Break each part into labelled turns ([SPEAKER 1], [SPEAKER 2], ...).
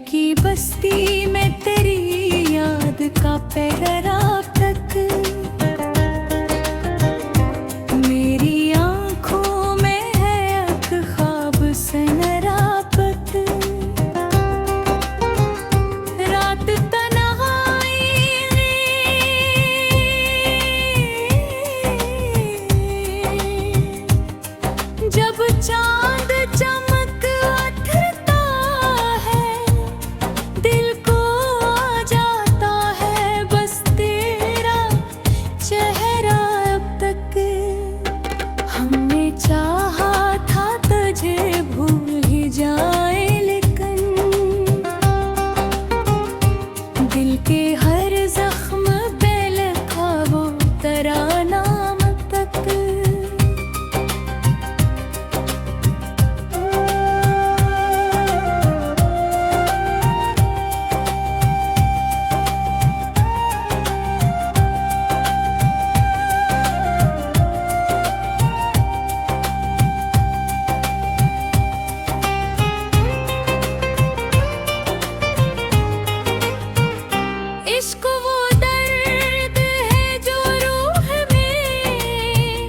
[SPEAKER 1] की बस्ती में तेरी याद का पहरा तक मेरी आंखों में है एक ख्वाब से नरापत। रात तन्हाई जब चांद चमक उठता है दिल को आ जाता है बस तेरा चेहरा। अब तक हमने चाहा था तुझे भूल ही जाए लेकिन दिल के हर जख्म पे लिखा वो तेरा नाम तक। इश्क वो दर्द है जो रूह में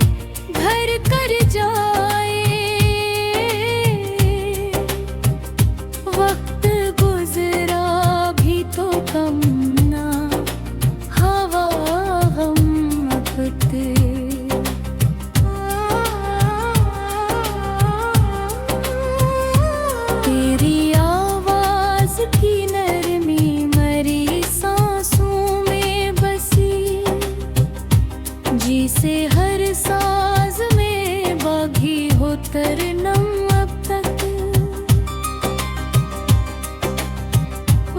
[SPEAKER 1] घर कर जाए। वक्त गुजरा भी तो कम ना हवा गम अब तेरी आवाज की नरमी मरी सांसों में बसी जिसे हर साज में बागी हो तरनम अब तक।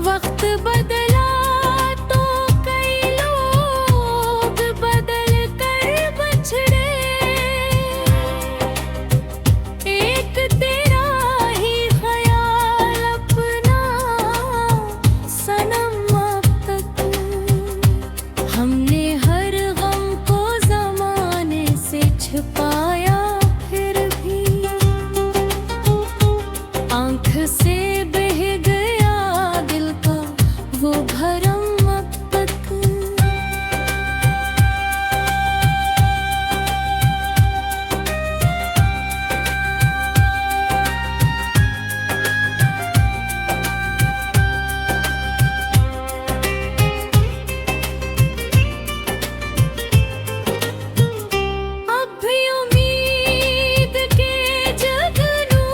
[SPEAKER 1] वक्त बदला तो कई लोग बदल कर बछड़े। एक तेरा ही ख्याल अपना सनम अब तक। हमने हर गम को जमाने से छुपाया फिर भी आंख से बह गया दिल का वो भरम अब तक। अब भी उम्मीद के जगनू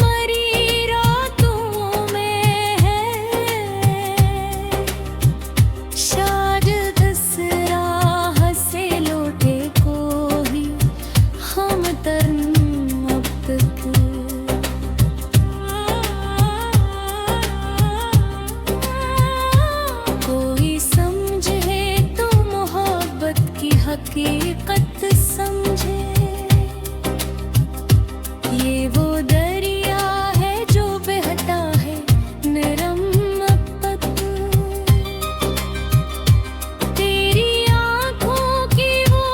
[SPEAKER 1] मरी रातों में है। शायद दस राह से लौटे को ही हम तरन अब तक। कोई समझे तो मोहब्बत की हकीकत समझे। ये वो दरिया है जो बहता है नरम अब तक। तेरी आंखों की वो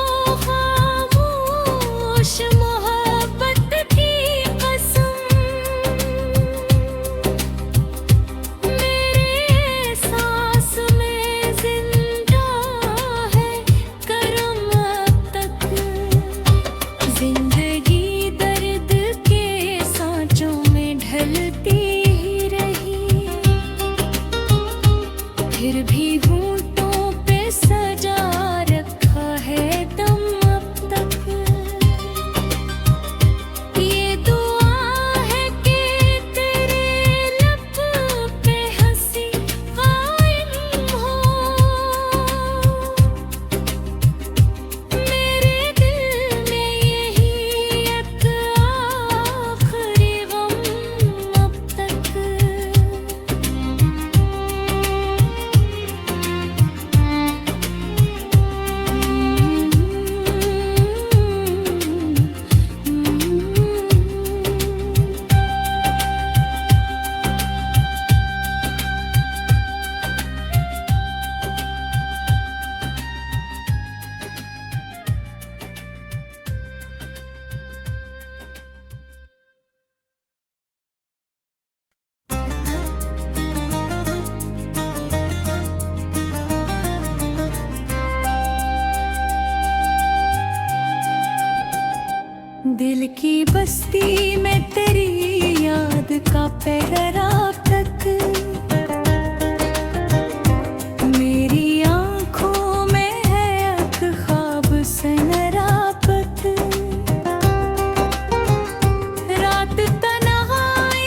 [SPEAKER 1] खामोश मोहब्बत की कसम मेरे सांस में जिंदा है करम अब तक। जिंदगी दर्द के सांचों में ढलती ही रही फिर भी होंठों पे सजा रखा है दम अब तक। ये दुआ है कि तेरे लब पे हंसी कायम हो। मेरे दिल में यही एक आखिरी गम अब तक। सफर आप तक। मेरी आंखों में है एक ख्वाब सनरापत। रात तन्हाई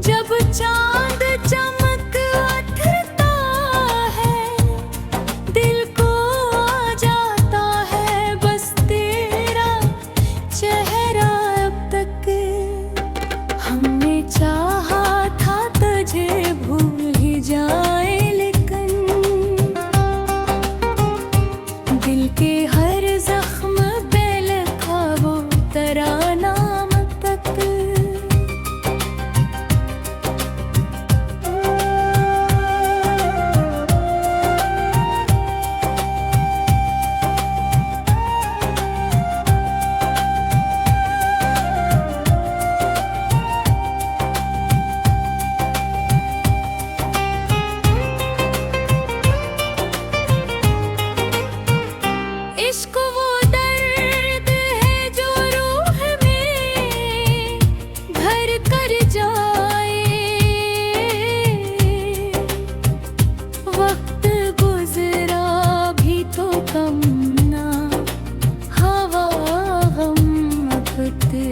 [SPEAKER 1] जब चांद चमक उठता है, दिल को आ जाता है बस तेरा चेहरा अब तक। हमने चाहा था तुझे भूल ही जाए, लेकिन दिल के हर जख्म पे लिखा वो तराना अब तक। इश्क वो दर्द है जो रूह में घर कर जाए। वक्त गुजरा भी तो कम ना, हवा गम अपते।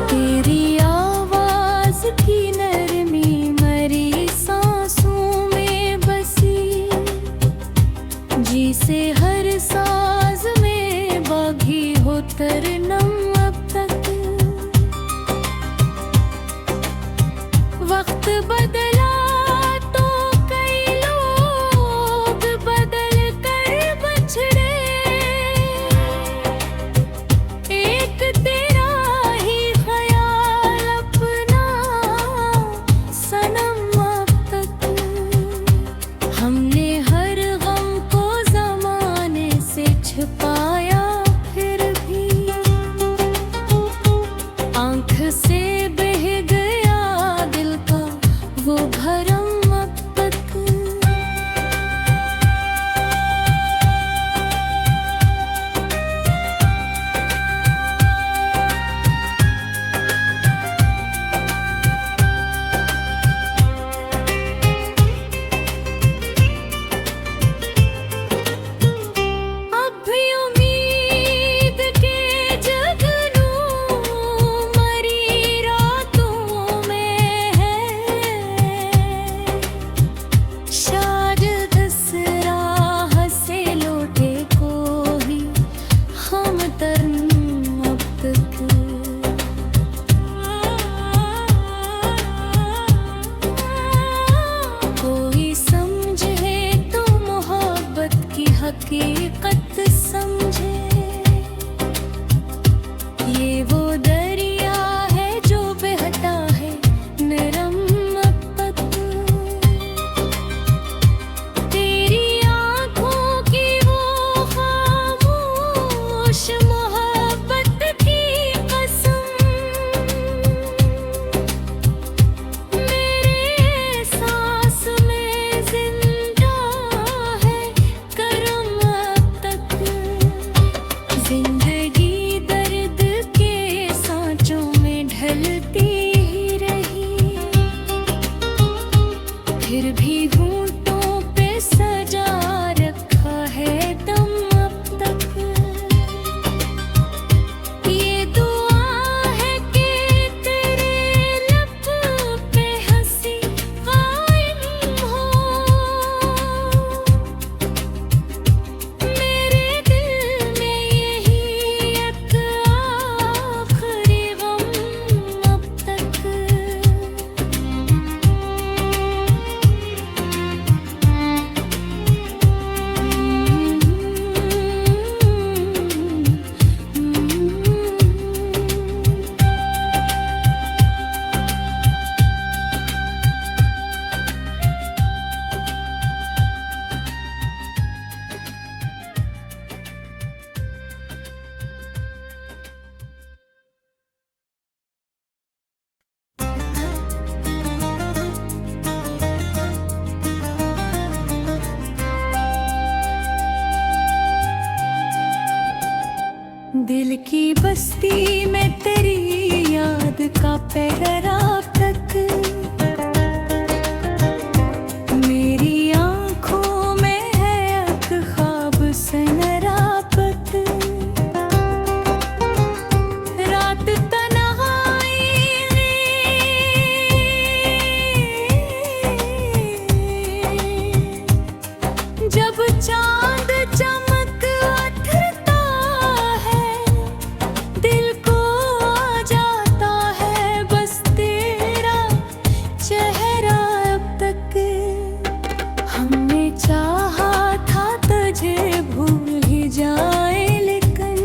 [SPEAKER 1] तेरी आवाज की नरमी मरी सांसों में बसी, जी से हर साज में बागी हो तरनम अब तक। वक्त बदला तो कई लोग बदल कर बछड़े। एक तेरा ही ख्याल अपना दिल की बस्ती में तेरी याद का पहरा तक, मेरी आंखों में है एक ख्वाब सनरापत। रात तन्हाई जब चांद चमक उठता है, दिल को आ जाता है बस तेरा चेहरा अब तक। हमने चाहा था तुझे भूल ही जाए, लेकिन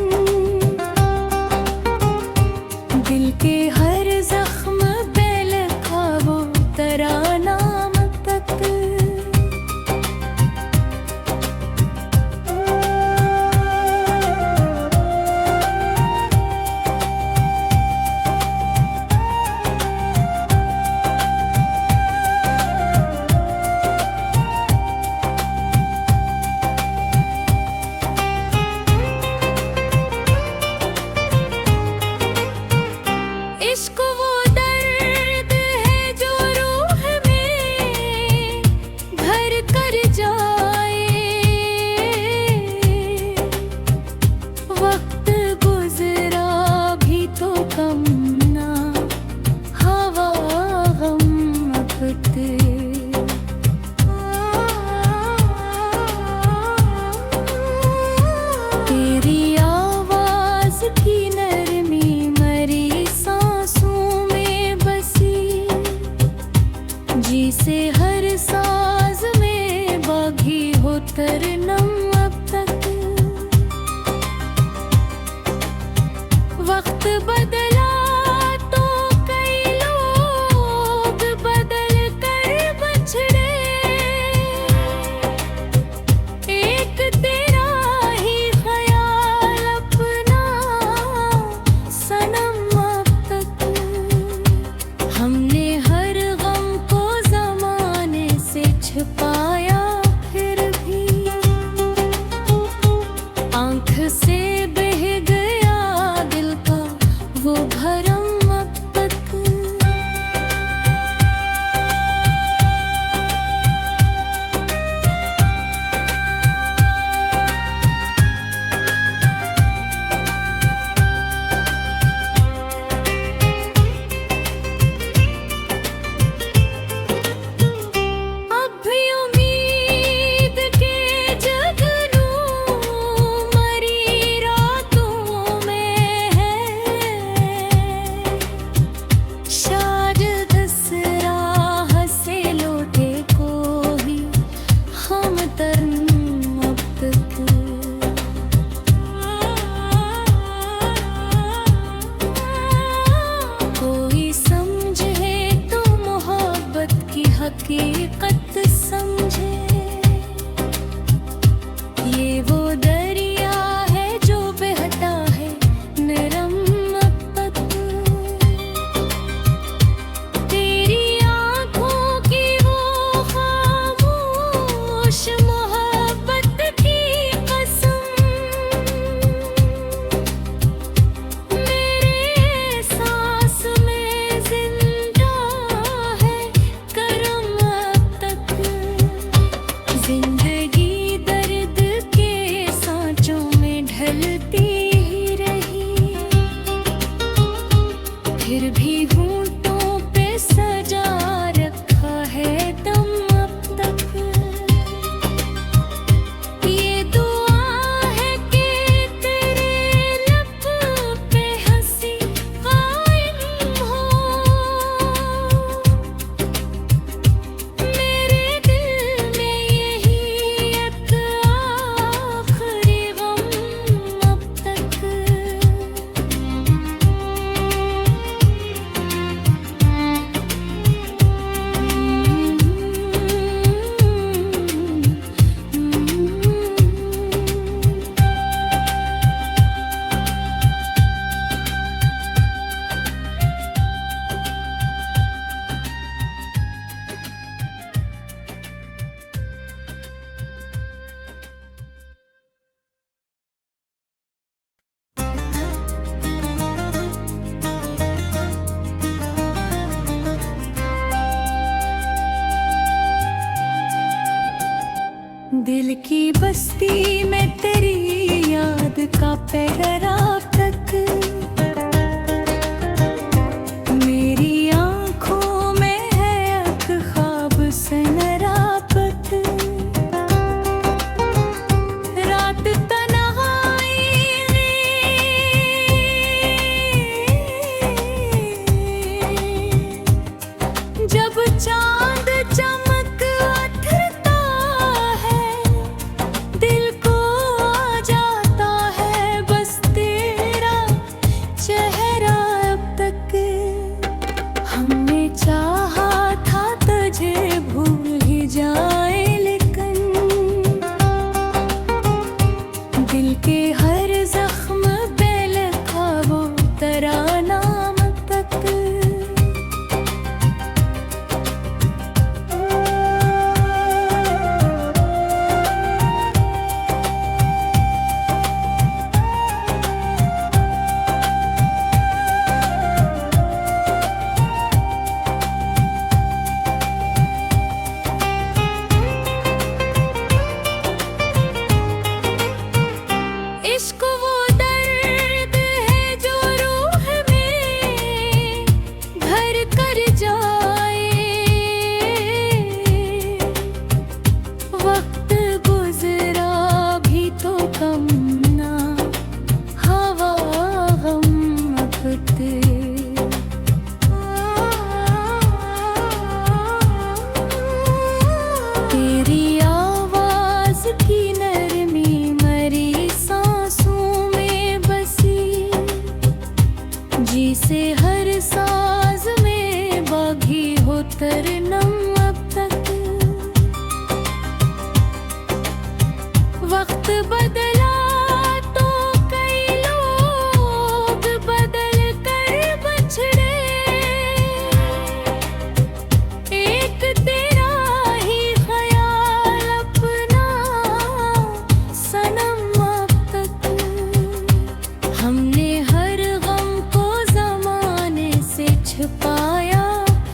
[SPEAKER 1] दिल के हर जख्म पे लिखा वो तेरा नाम तक। इश्क वो दर्द है जो रूह में घर कर जाए, वक्त गुजरा भी तो कम ना हवा गम अफत। तेरी आवाज की नरमी मरी जिसे हर साज में बागी हो तरनम अब तक। वक्त बदला तो कई लोग बदल कर बछड़े, एक तेरा ही ख्याल अपना सनम अब तक। हमने हर गम को ज़माने से छुपाया, फिर भी आँख से बह गया दिल का वो भरम अब तक। अब भी उम्मीद के जगनू मरी रातों में है, शायद दस राह से लौटे को ही हम तरन अब तक। कोई समझे तो मोहब्बत की हकीकत समझे, ये वो दरिया है जो बहता है नरम अब तक। तेरी आंखों की वो खामोश मोहब्बत की कसम, मेरे सांस में जिंदा है करम अब तक। जिंदगी दर्द के सांचों में ढलती ही रही, फिर भी घूंटों पे सजा रखा है दम अब तक। ये दुआ है कि तेरे लब पे हंसी कायम हो, मेरे दिल में यही एक आखिरी गम अब बस्ती में तेरी याद का पहरा तक, मेरी आंखों में है एक ख्वाब से नरापत। रात तन्हाई जब चांद चमक उठता है, दिल को आ जाता है बस तेरा चेहरा अब तक। हमने चाहा था तुझे भूल ही जाए, लेकिन दिल के हर जख्म पे लिखा वो तेरा नाम तक। इश्क वो दर्द है जो रूह में घर कर जाए, वक्त गुजरा भी तो कम ना हवा गम अबते। तेरी आवाज की नरमी मरी जिसे हर साज में बागी हो तरनम अब तक। वक्त बदला तो कई लोग बदल कर बछड़े, एक तेरा ही ख्याल अपना सनम अब तक। हमने हर गम को जमाने से छुपाया,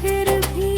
[SPEAKER 1] फिर भी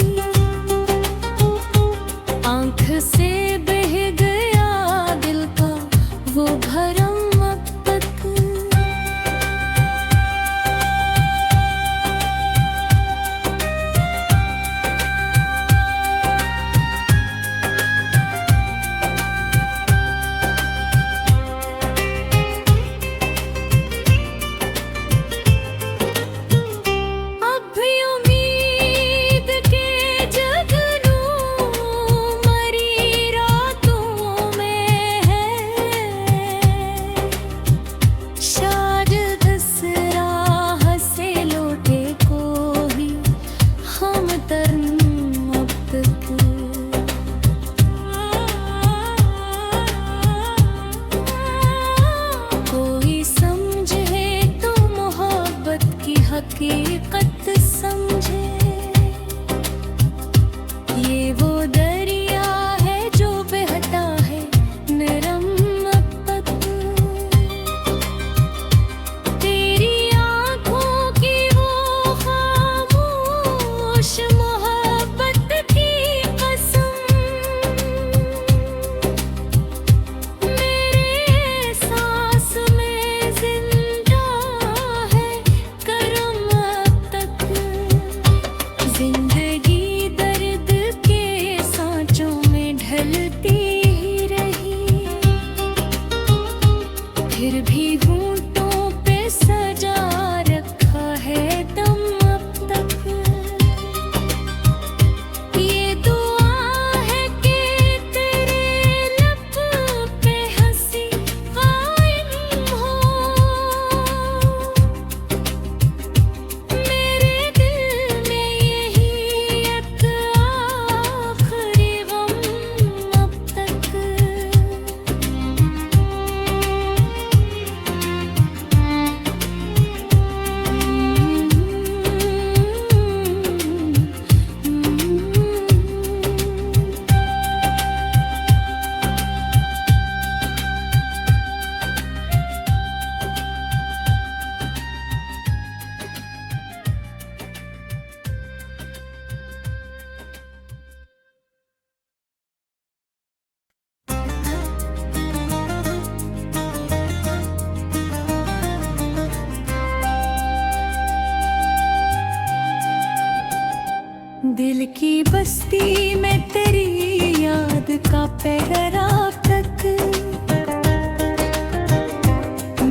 [SPEAKER 1] बस्ती में तेरी याद का पहरा तक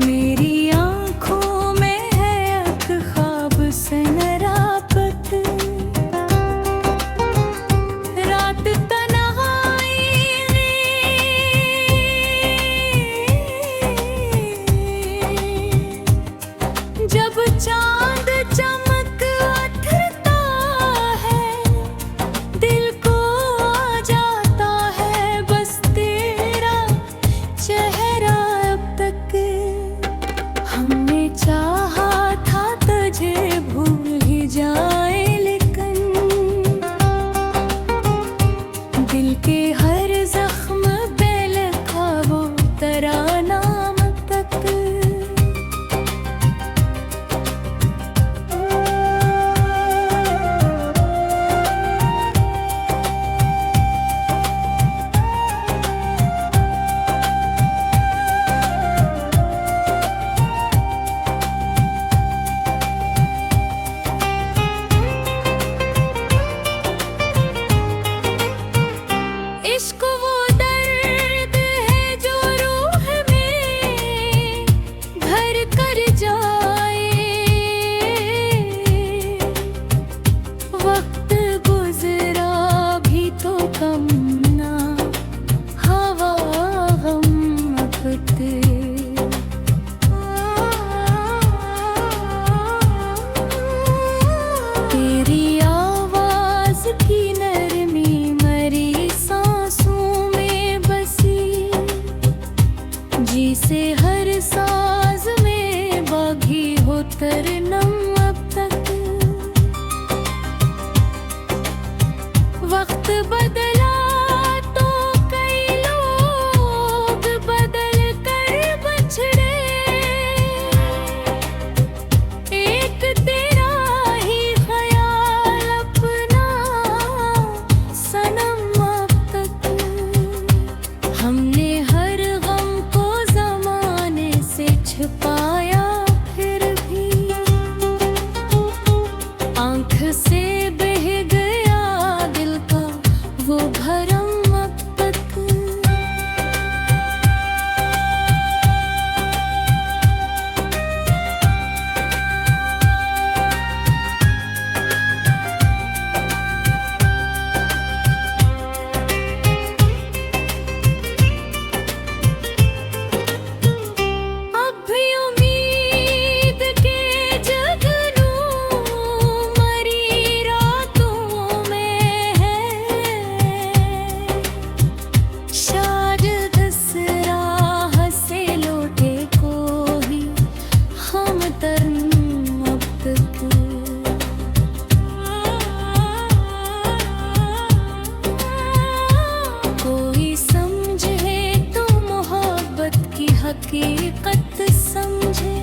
[SPEAKER 1] मेरी आंखों में है एक ख्वाब से नरापत। रात तन्हाई जब चांद चमक उठता है दिल को आ जाता है बस तेरा चेहरा अब तक। हमने चाहा था तुझे भूल ही जाए लेकिन दिल के हर जख्म पे लिखा वो तेरा नाम तक। इश्क वो दर्द है जो रूह में घर कर जाए। वक्त गुजरा भी तो कम ना हवा गम वक्त। तेरी आवाज की नरमी मरी जिसे हर साज में बागी हो तरनम अब तक। वक्त बदला तो कई लोग बदल कर बछड़े। एक तेरा ही ख्याल अपना सनम अब तक। हमने हर छुपाया फिर भी आंख से बह गया दिल का वो भरम अब तक। हकीकत समझे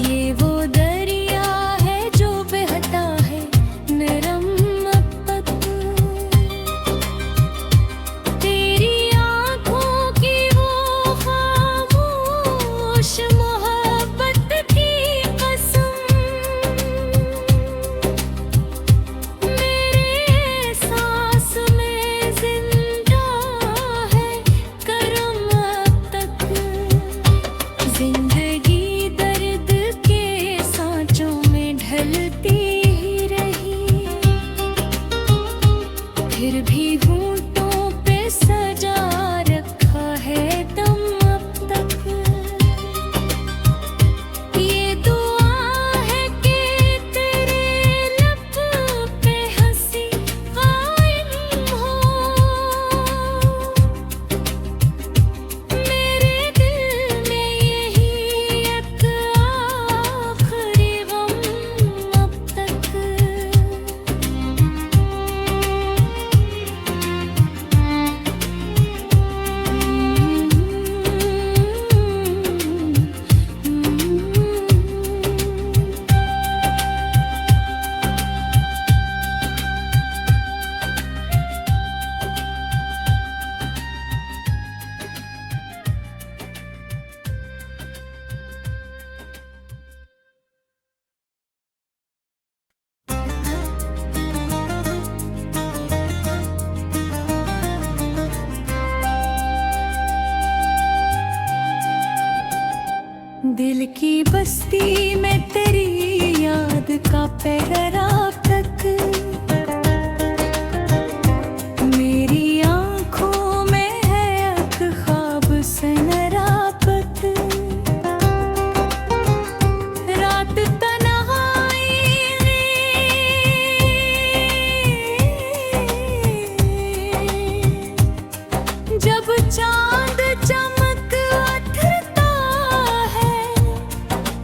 [SPEAKER 1] ये वो दरिया है जो बहता है नरम अब तक। तेरी आंखों की वो खामोश मोहब्बत की कसम मेरे सांस में जिंदा है करम अब तक। जिंदगी दर्द के सांचों में ढलती ही रही फिर भी होंठों पे सजा रखा है दम अब तक। ये दुआ है कि तेरे लब पे हंसी कायम हो। मेरे दिल में यही दिल की बस्ती में तेरी याद का पहरा तक, मेरी आंखों में है एक ख्वाब सनरापत। रात तन्हाई जब चांद चमक उठता है,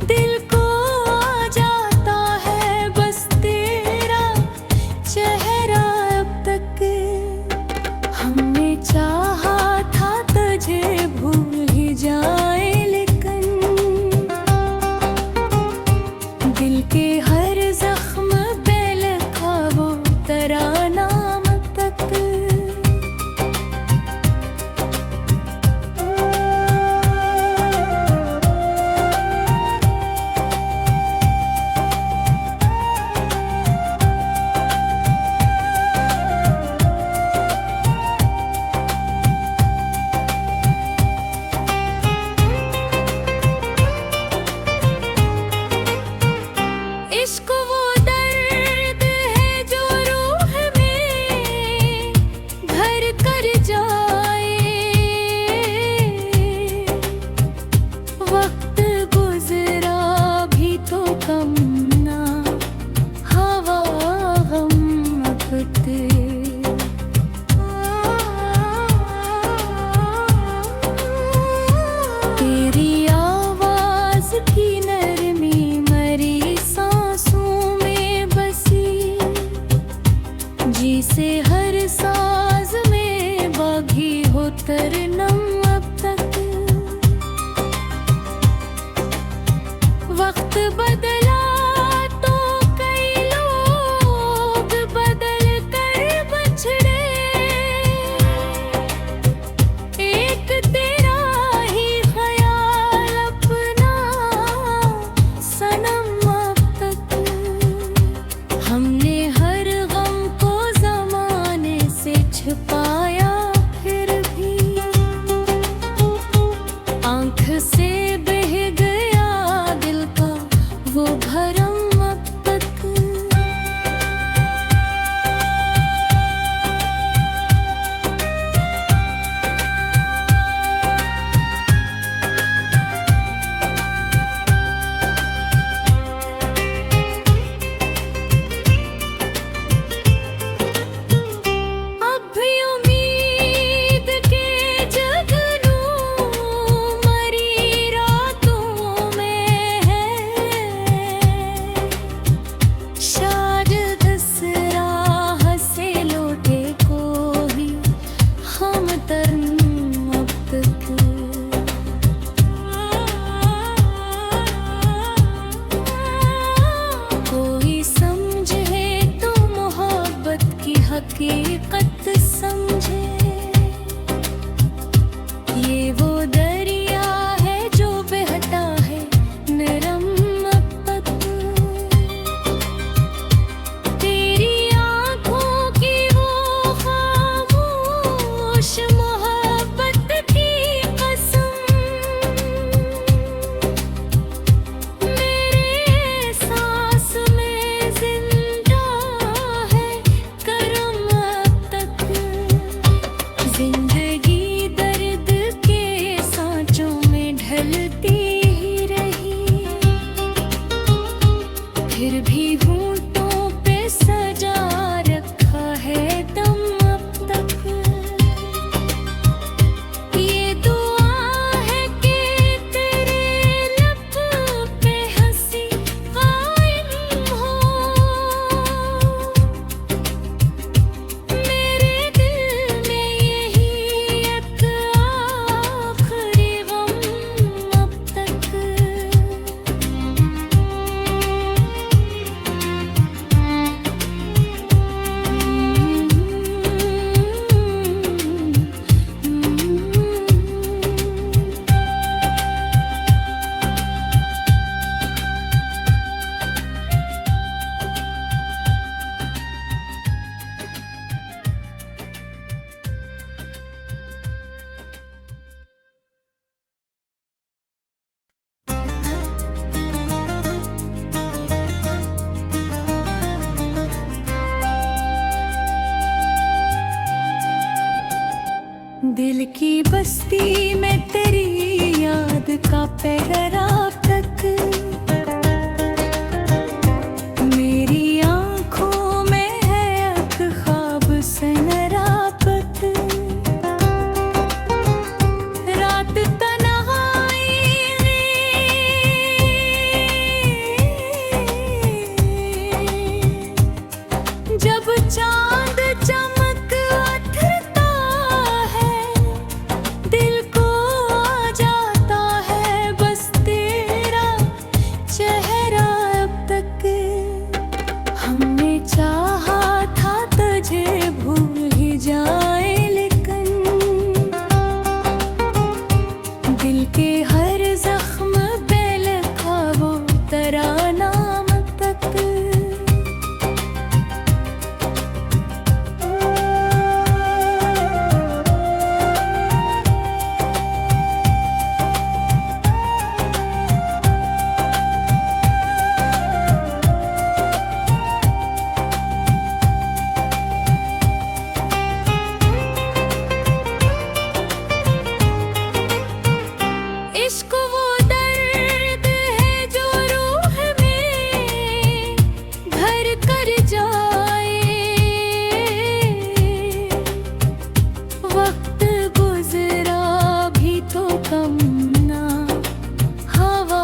[SPEAKER 1] दिल को आ जाता है बस तेरा चेहरा अब तक। हमने चाहा था तुझे भूल ही जाए, लेकिन दिल के हर जख्म पे लिखा वो तेरा नाम तक। इश्क वो दर्द है जो रूह में घर कर जाए, वक्त गुजरा भी तो कम ना हवा गम अब तेरी आवाज की नरमी मरी सांसों में बसी, जिसे हर साज में बागी हो तरनम अब तक। वक्त बदला तो कई लोग बदल कर बछड़े, एक तेरा ही ख्याल अपना सनम अब तक। हमने हर गम को ज़माने से छुपाया, फिर भी आँख से बह गया दिल का वो भरम अब तक। अब भी उम्मीद के जगनू मरी दिल की बस्ती में तेरी याद का पहरा तक, मेरी आंखों में है एक ख्वाब सनरापत। रात तन्हाई जब चांद चमक उठता है, दिल को आ जाता है बस तेरा चेहरा अब तक। हमने चाहा था तुझे भूल ही जाए, लेकिन दिल के हर जख्म पे लिखा वो तेरा नाम तक। इश्क वो दर्द है जो रूह में घर कर जाए, वक्त गुजरा भी तो कम ना हवा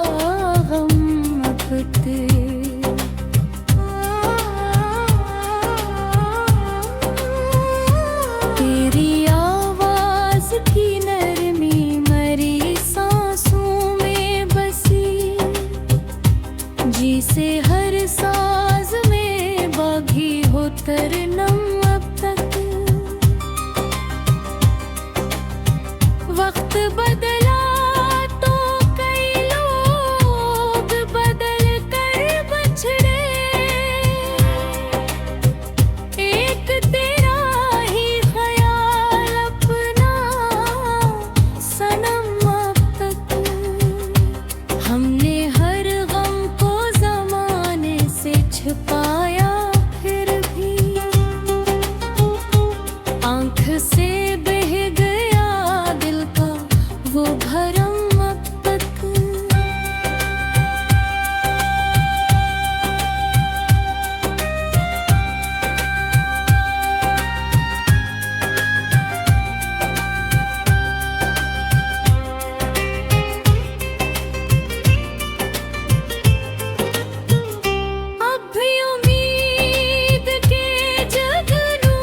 [SPEAKER 1] गम अब तेरी आवाज की नरमी मरी सांसों में बसी, जिसे हर साज में बागी हो तरनम अब तक। वक्त बदला तो कई लोग बदल कर बछड़े, एक तेरा ही ख्याल अपना सनम अब तक। हमने हर गम को ज़माने से छुपाया, फिर भी आँख से बह गया दिल का वो भरम अब तक। अब भी उम्मीद के जगनू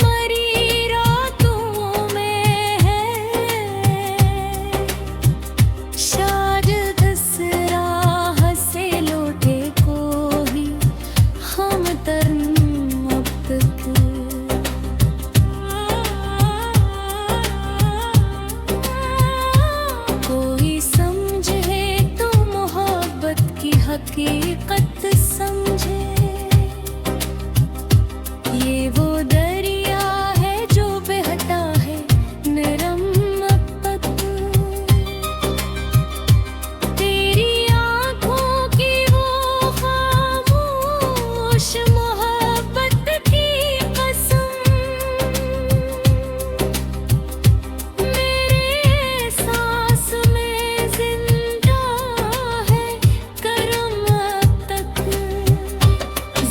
[SPEAKER 1] मरी रातों में है, शायद दस राह से लौटे को ही हम तरन अब तक। कोई समझे तो मोहब्बत की हकीकत समझे, ये वो दरिया है जो बहता है नरम अब तक। तेरी आंखों की वो खामोश मोहब्बत की कसम, मेरे सांस में जिंदा है करम अब तक।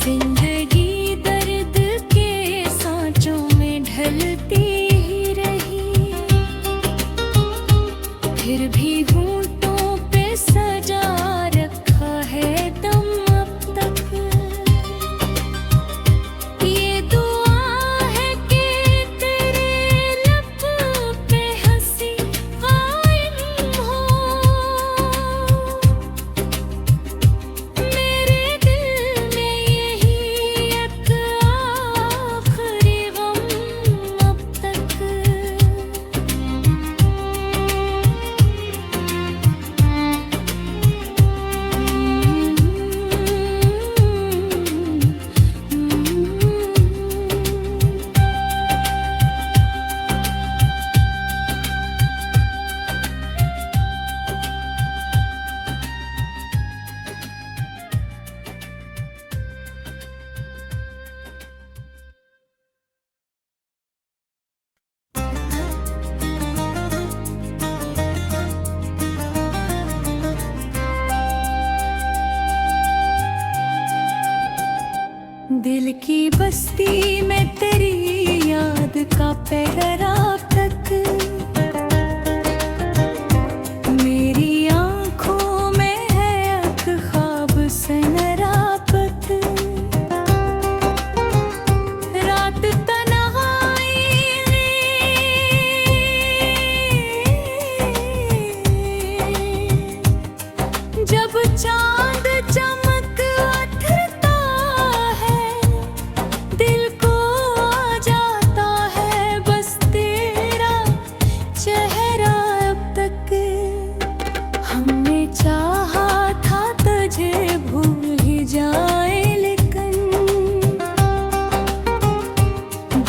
[SPEAKER 1] जिंदगी दर्द के सांचों में ढलती ही रही, फिर भी होंठों पे सजा रखा है दम अब तक। ये दुआ है कि तेरे लब पे हंसी कायम हो, मेरे दिल में यही एक आखिरी गम अब तक। पैगर आप तक। मेरी आंखों में है एक ख्वाब से नरापत। रात तन्हाई जब चांद चमक उठता है, दिल को आ जाता है बस तेरा चेहरा अब तक। हमने चाहा था तुझे भूल ही जाए, लेकिन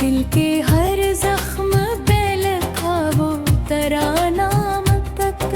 [SPEAKER 1] दिल के हर जख्म पे लिखा वो तराना अब तक।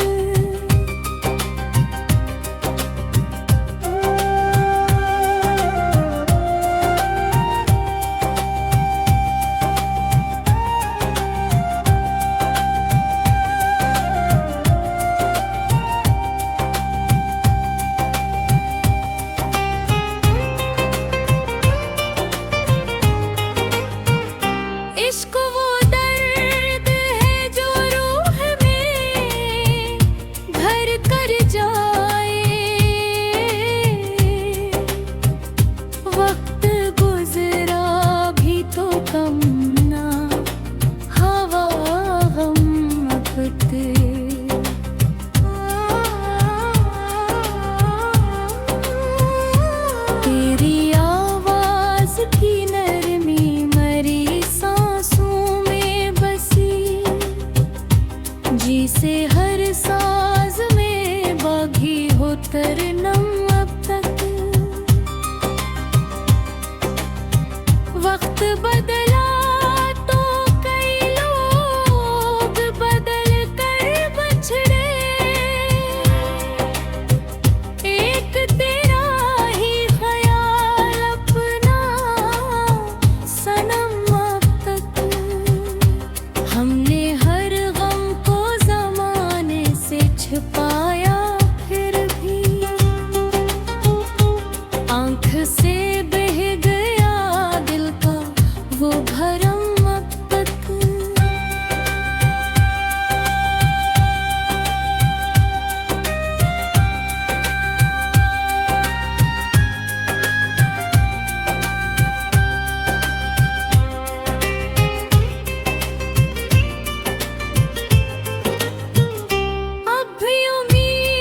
[SPEAKER 1] इश्क वो दर्द है जो रूह में घर कर जाए। वक्त गुजरा भी तो कम ना, हवा गम वक्त। तेरी आवाज की नरमी मरी सांसों में बसी, जिसे हर साज में बागी हो तरनम अब तक। वक्त बदला तो कई लोग बदल कर बछड़े। एक तेरा ही ख्याल अपना सनम अब तक। हमने हर गम को ज़माने से छुपाया, फिर भी आँख से बह गया दिल का वो भरम अब तक। अब भी उम्मीद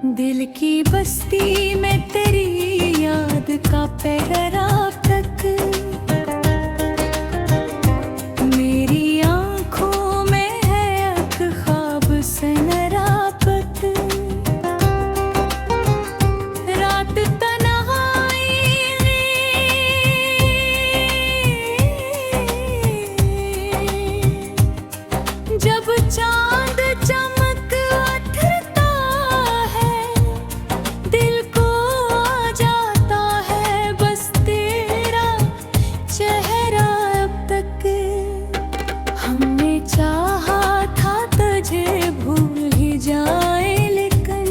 [SPEAKER 1] दिल की बस्ती में तेरी याद का पहरा तक, मेरी आंखों में है एक ख्वाब सनरापत। रात तन्हाई जब चांद चमक उठता है, दिल को आ जाता है बस तेरा चेहरा अब तक। हमने चाहा था तुझे भूल ही जाए, लेकिन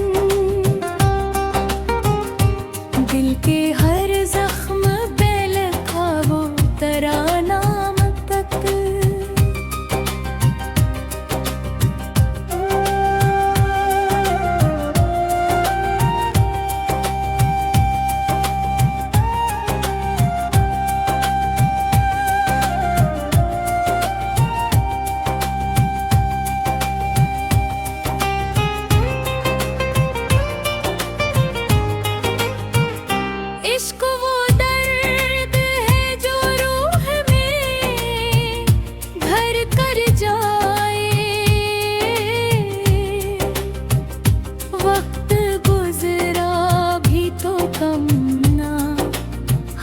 [SPEAKER 1] दिल के हर जख्म पे लिखा वो तेरा नाम तक। इश्क वो दर्द है जो रूह में घर कर जाए, वक्त गुजरा भी तो कम ना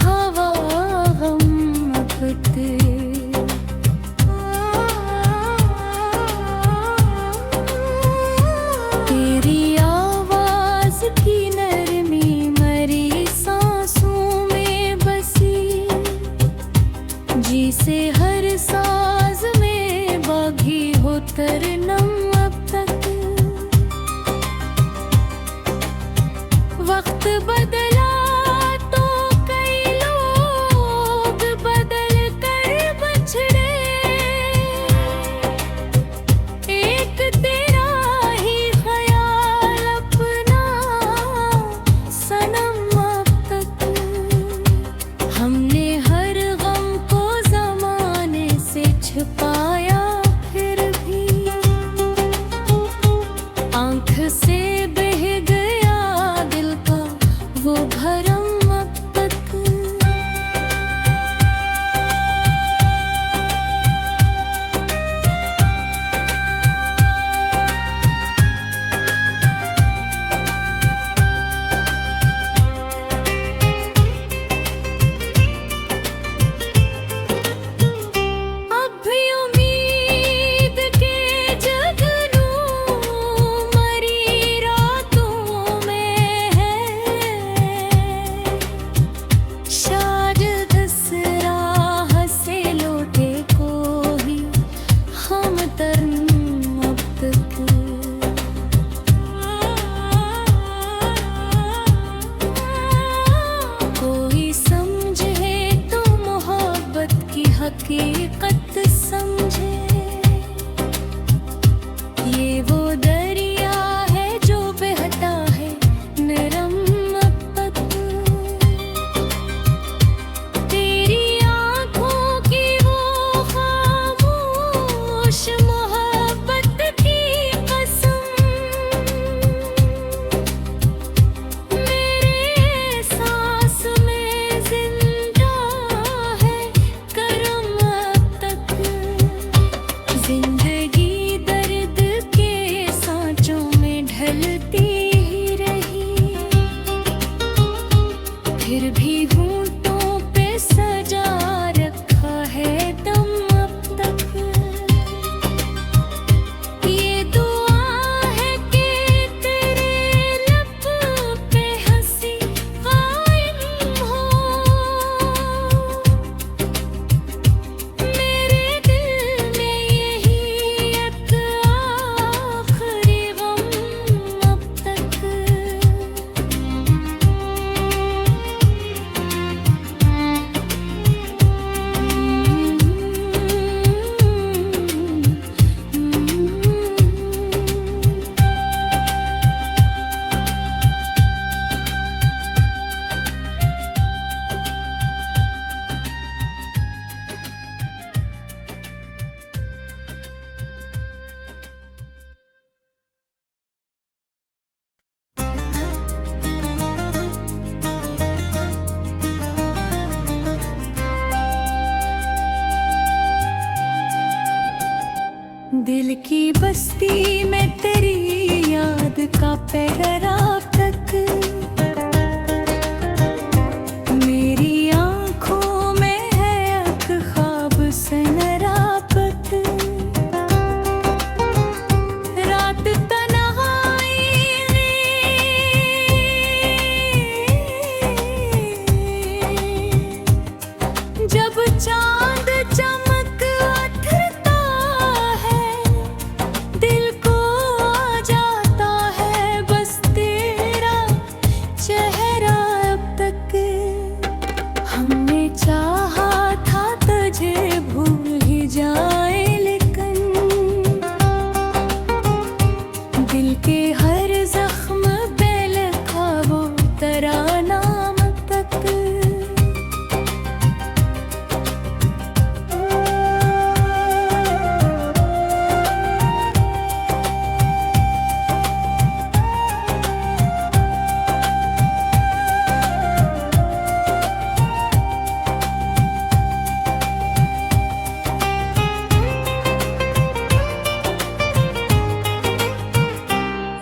[SPEAKER 1] हवा हम अपते। तेरी आवाज की नरमी मरी जिसे हर साज में बागी हो तरनम अब तक। वक्त बदला तो कई लोग बदल कर बछड़े, एक तेरा ही ख्याल अपना सनम अब तक। हमने हर गम को ज़माने से छुपाया, फिर भी आँख से बह गया दिल का वो बस्ती में तेरी याद का पहरा तक, मेरी आंखों में है एक ख्वाब सनरापत। रात तन्हाई जब चांद चमक उठता है, दिल को आ जाता है बस तेरा चेहरा अब तक। हमने चाहा था तुझे भूल ही जाए, लेकिन दिल के हर जख्म पे लिखा वो तेरा नाम तक।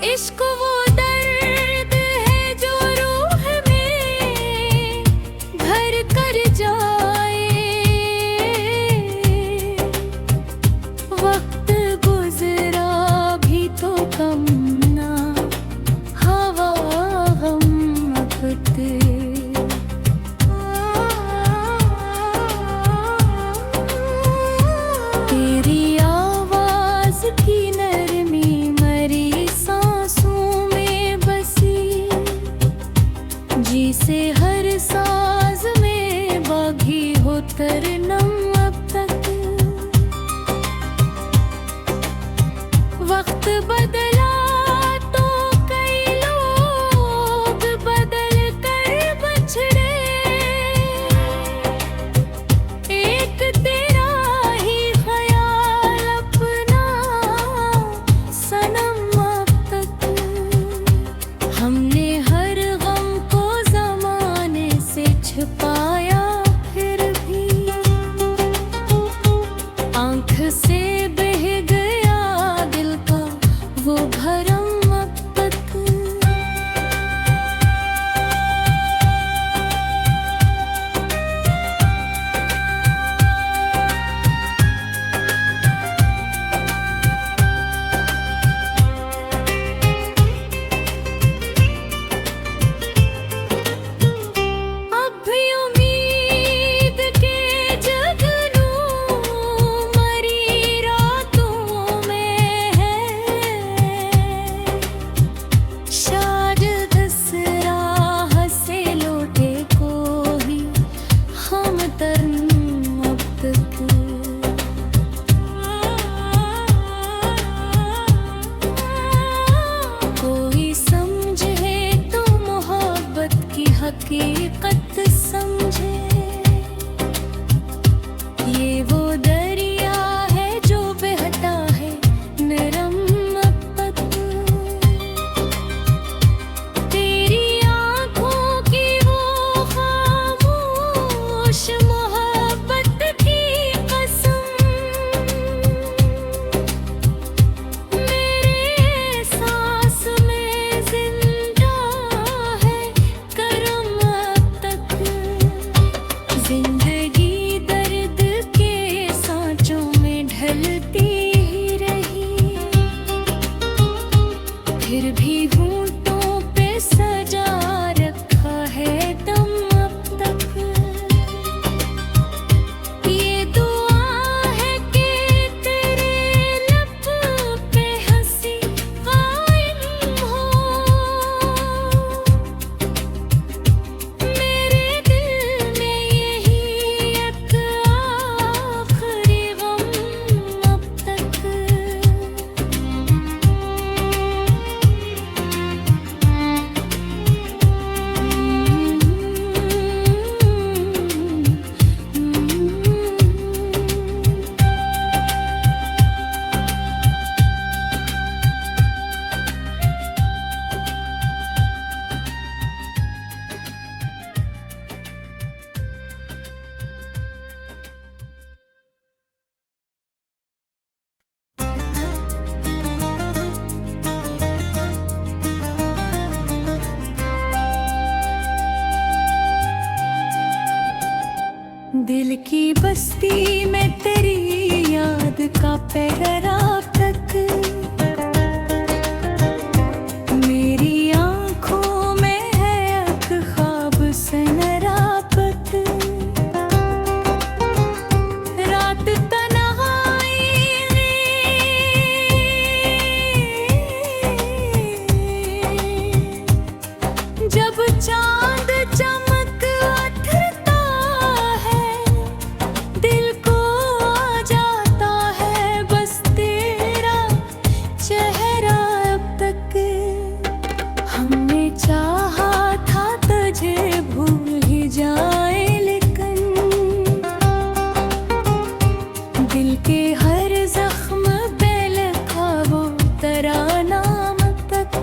[SPEAKER 1] इश्क वो दर्द है जो रूह में घर कर जाए, वक्त गुजरा भी तो कम ना हवा गम वक्त। तेरी आवाज की नरमी मरी सांसों में बसी, जिसे हर साज में बागी हो तरनम अब तक। वक्त बदला तो कई लोग बदल कर बछड़े, एक तेरा ही ख्याल अपना सनम अब तक। हमने हर गम को ज़माने से छुपाया, फिर भी आँख से बह गया दिल का वो भरम अब तक। अब भी उम्मीद के जगनू मरी रातों में है, शायद दस राह से लौटे को ही हम तरन अब तक। कोई समझे तो मोहब्बत की हकीकत समझे, ये वो दरिया है जो बहता है नरम अब तक। तेरी आंखों की वो खामोश मोहब्बत की कसम, मेरे सांस में जिंदा है करम अब तक। जिंदगी दर्द के सांचों में ढलती ही रही, फिर भी होंठों पे सजा रखा है दम अब तक। ये दुआ है कि तेरे लब पे हंसी कायम हो, मेरे दिल में यही एक आखिरी गम अब तक। बस्ती में तेरी याद का पैगाम तक मेरी आंखों में है एक ख्वाब से नरापत। रात तन्हाई जब चांद चमक उठता है दिल को आ जाता है बस तेरा चेहरा। अब तक हमने चाहा था तुझे भूल ही जाए लेकिन दिल के हर जख्म पे लिखा वो तराना अब तक।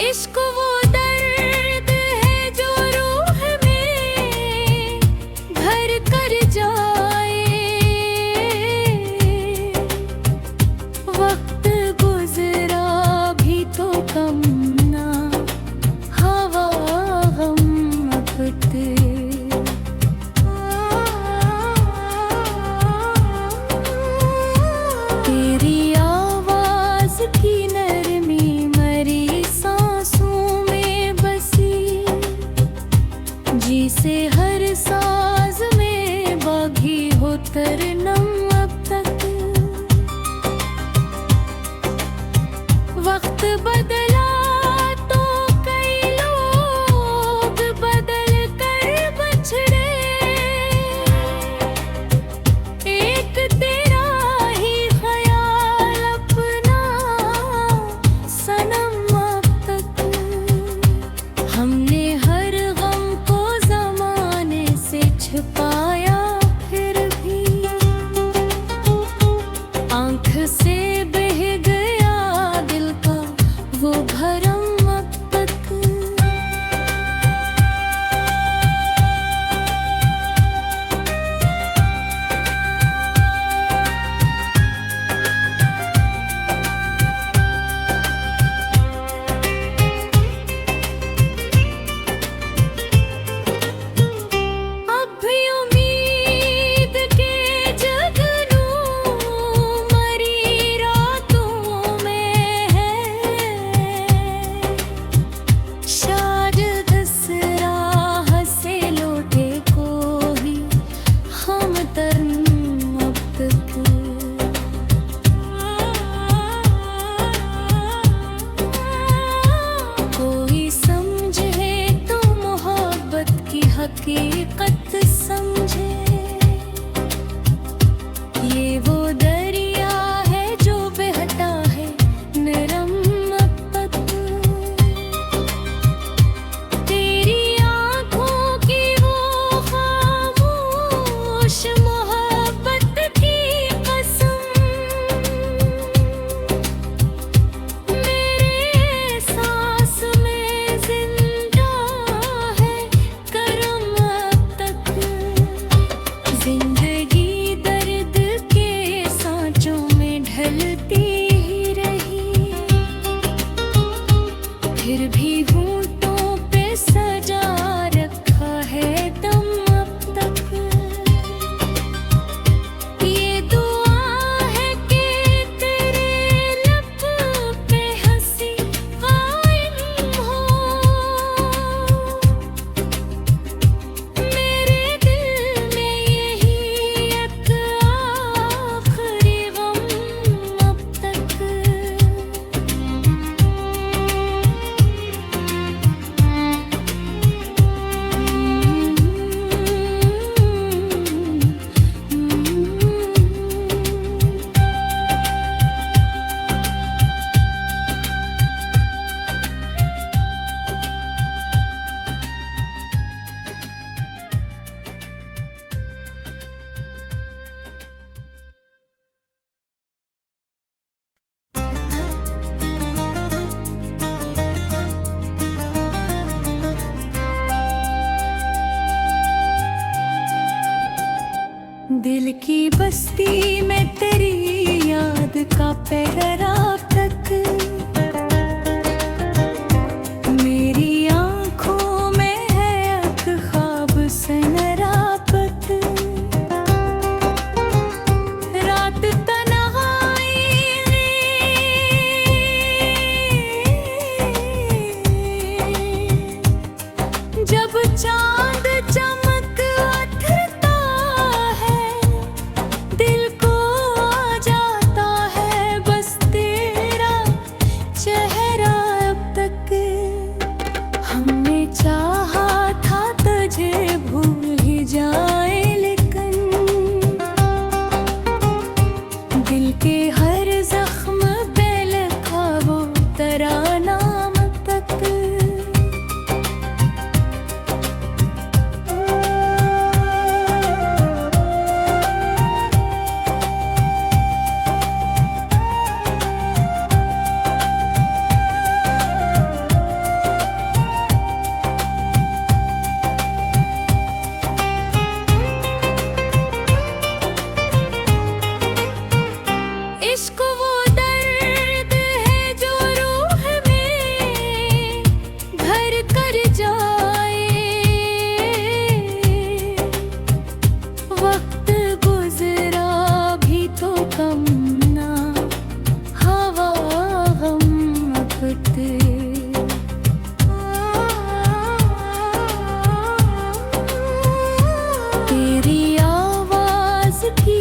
[SPEAKER 1] इश्क वो दर्द है जो रूह में घर कर जाए। वक्त गुजरा भी तो कम ना हवा गम वक्त। तेरी आवाज की नरमी मरी जिसे हर साज में बागी हो तरनम अब तक। वक्त बदला तो कई लोग बदल कर बछड़े। एक तेरा ही ख्याल अपना सनम अब तक। हमने हर छुपाया फिर भी आंख से बह गया दिल का वो भरम अब तक। हकीकत समझे ये वो दरिया है जो बहता है नरम अब तक। तेरी आंखों की वो खामोश मोहब्बत की कसम मेरे सांस में जिंदा है करम। जिंदगी दर्द के सांचों में ढलती ही रही फिर भी होंठों पे सजा रखा है दम अब तक। ये दुआ है कि तेरे लब पे हंसी कायम हो। मेरे दिल में यही दिल की बस्ती में तेरी याद का पहरा तक मेरी आंखों में है एक ख्वाब सनरापत रात तन्हाई जब चांद चमक उठता है दिल को आ जाता है बस तेरा चेहरा अब तक हमने चाहा था तुझे भूल ही जाए लेकिन दिल के हर जख्म पे लिखा वो तेरा नाम तक इश्क वो दर्द है जो रूह में घर कर जाए वक्त गुजरा भी तो कम ना हवा गम अपते तेरी आवाज की